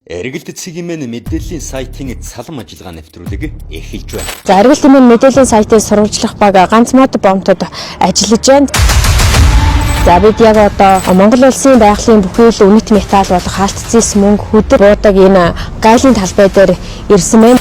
Эргэлт цэгийн мэдээллийн сайтын цалам ажиллагаа нэвтрүүлэг эхэлж байна. За эргэлт мэдээллийн сайтын сурвалжлах баг ганц мод бомтод ажиллаж байна. За бид яг одоо Монгол улсын байгалийн бүхий л үнэт металл болох хаалтцис мөнгө хөдөр буудаг энэ гайлын талбай дээр ирсэн байна.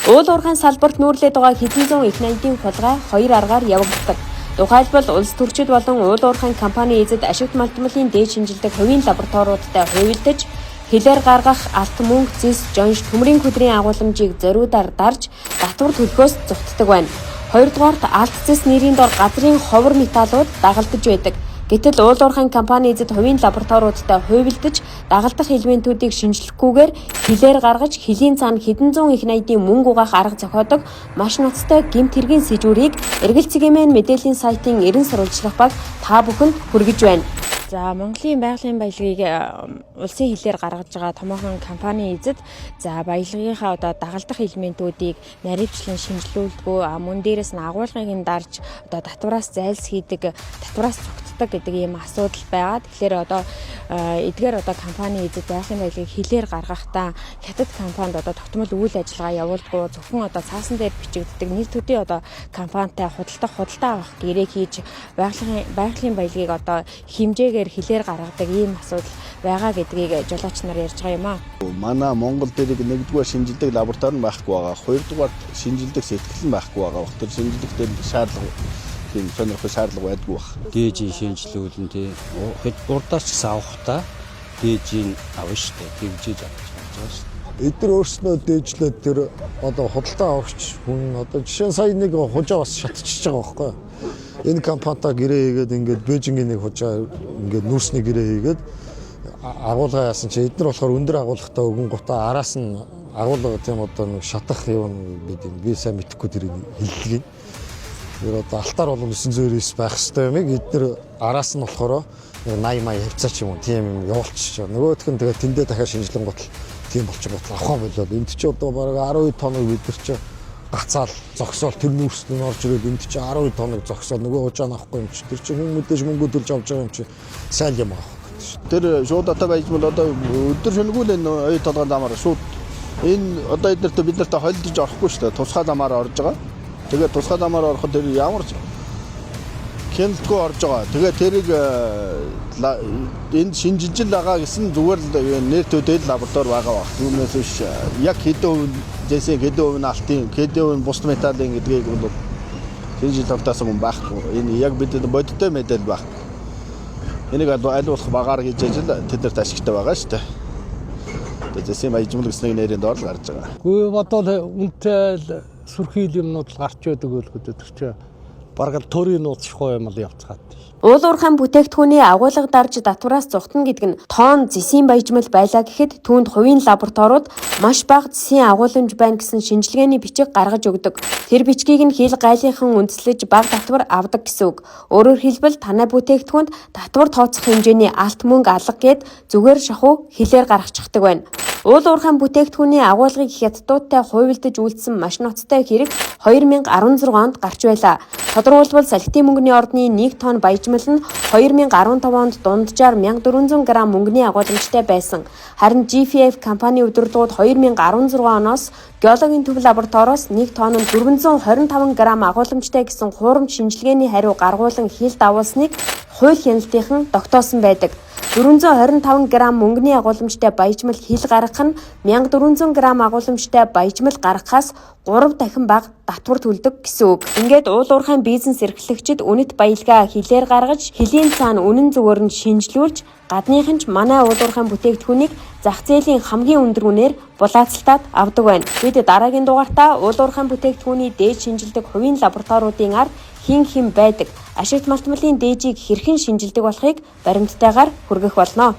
Уул уурхайн салбарт нүүрлээд байгаа хэдэн зуун их найдын хулгай хоёр аргаар явагддаг. Тухайлбал улс төрчид болон уул уурхайн компани эзэд ашигт малтмалын дээд шинжилдэг хувийн лабораториудад хувилдаж хилээр гаргах алт мөнгө, зис, жонж, төмрийн хөдрийн агуулмжийг зориудаар дарж татвар төлөхөөс зугтдаг байна. Хоёрдугаарт алт зис нэрийн дор газрын ховор металлууд дагалдаж байдаг. Гэтэл уул уурхайн компани эзэд хувийн лабораториудад хувилдаж дагалдах элементүүдийг шинжлэхгүйгээр хилээр гаргаж хилийн цаана хэдэн зуун их найдын мөнгө угаах арга зохиодог маш ноцтой гэмт хэргийн сэжүүрийг эргэлт цэгийн мэдээллийн сайтын эрен сурвалжлах баг та бүхэнд хүргэж байна. За Монголын байгалийн баялагийг улсын хилээр гаргаж байгаа томоохон компани эзэд за баялагынхаа одоо дагалдах элементүүдийг наривчлан шинжилүүлдэг, мөн дээрээс нь агуулгыг нь дарж одоо татвараас зайлс хийдэг, татвараас цогцдог гэдэг ийм асуудал байгаа. Тэгэхээр одоо эдгээр одоо компани эзэд байгалийн баялагийг хилээр гаргахдаа хятад компанид одоо тогтмол үйл ажиллагаа явуулдаг, зөвхөн одоо цаасан дээр бичигддэг нэр төдий одоо компанитай худалдаа авах гэрээг хийж байгалийн баялагийг одоо хэмжээгээр хилээр гаргадаг ийм асуудал байгаа гэдгийг жолооч нар ярьж байгаа юм аа. Манай Монгол дээр нэгдүгээр шинжилдэг лаборатори байхгүй байгаа. Хоёрдугаар шинжилдэг сэтгэл нь байхгүй байгаа. Тэр шинжилдэг дээр шаардлага тийм сонирхол шаардлага байдгүй баг. Дээжийн шинжилүүлэн тий урдаас ч гэсэн авахтаа дээжийн авна штэ тэгжиж авч байгаа штэ. Эдгээр өөрснөө дээжлээд тэр одоо худалдаа авахч хүн одоо жишээ нь сая нэг хужаа бас шатчихж байгаа байхгүй. Энэ компанитай гэрээ хийгээд ингээд Бээжингийн нэг хужаа ингээд нүүрсний гэрээ хийгээд агуулга яасан чи эдгээр болохоор өндөр агуулгатай өгөн гутаа араас нь агуулга тийм одоо нэг шатах юм би сайн мэдэхгүй тэр хилдэг. Тэр одоо алтаар бол 999 байх хэрэгтэй юм. Эдгээр араас нь болохоор 80 хавцаа ч юм уу тийм юм явуулчих. Нөгөөх нь тэгээ тэндээ дахиад шинжилэн гутал тийм болчих гутал авах болоод энд чи одоо бараг 12 тоног бид нар чи гацаал зогсоол тэр нүүрсд нь орж ирээд энд чи 12 тоног зогсоол нөгөө хужаа авахгүй юм чи тэр чи хүн мэдээж мөнгө төлж авч байгаа юм чи сайн юм аа. Тэр шууд одоо байж бол одоо өдөр шөнөгүй л энэ оюу толгойн замаар шууд энэ одоо эднэрт бид нарт холилдож орохгүй шүү дээ. Тусгай замаар орж байгаа. Тэгээд тусгай замаар ороход тэр ямар хяналтгүй орж байгаа. Тэгээд тэрийг энд шинжилж байгаа гэсэн зүгээр л нэр төдийл лаборатори байгаа баг. Түүнээс биш яг хэдэн жишээ хэдэн хувийн алтын хэдэн хувийн бус металлын гэдгийг бол шинжил тавтаасан хүн байхгүй. Энэ яг бидний бодиттой мэдээлэл баг. Энийг аль болох багаар хийж ажил тэдэрт ашигтай байгаа шүү дээ. Тэгээд жишээ баяжмал гэсний нэрийн доор л гарч байгаа. Гүй бодвол үнтэй сүрхийл юмнууд л гарч байдаг байлгүй тэр чинь бараг төрийн нууцшгүй юм л явцгаад. Уул уурхайн бүтээгдэхүүний агуулга дарж татвараас зугтана гэдэг нь тоон зэсийн баяжмал байлаа гэхэд түүнд хувийн лабораториуд маш бага зэсийн агуулмж байна гэсэн шинжилгээний бичиг гаргаж өгдөг. Тэр бичгийг нь хил гайлынхан үндэслэж бага татвар авдаг гэсэн үг. Өөрөөр хэлбэл танай бүтээгдэхүүнд татвар тооцох хэмжээний алт мөнгө алга гээд зүгээр шахуу хилээр гаргачихдаг байна. Уул уурхайн бүтээгдэхүүний агуулгыг хятадуудтай хувилдаж үйлдсэн маш ноцтой хэрэг 2016 онд гарч байлаа. Тодорхойлбол салхитын мөнгөний ордны 1 тонн баяжмал нь 2015 онд дунджаар 1400 г мөнгөний агуулмжтай байсан. Харин GFF компани удирдлагууд 2016 оноос геологийн төв лабораториос 1 тонн 425 г агуулмжтай гэсэн хуурамч шинжилгээний хариу гаргуулan хил давуулсныг хууль хяналтынхан тогтоосон байдаг. 425 г мөнгөний агуулмжтай баяжмал хил гаргах нь 1400 г агуулмжтай баяжмал гаргахаас 3 дахин бага татвар төлдөг гэсэн үг. Ингээд уул уурхайн бизнес эрхлэгчид үнэт баялгаа хилээр гаргаж хилийн цаана үнэн зөвөр нь шинжилүүлж гадныхан ч манай уул уурхайн бүтээгдэхүүнийг зах зээлийн хамгийн өндөр үнээр булаацалтаад авдаг байна. Бид дараагийн дугаартаа уул уурхайн бүтээгдэхүүний дээд шинжилдэг хувийн лабораториудын ард хэн байдаг, ашигт малтмалын дээжийг хэрхэн шинжилдэг болохыг баримттайгаар хүргэх болно.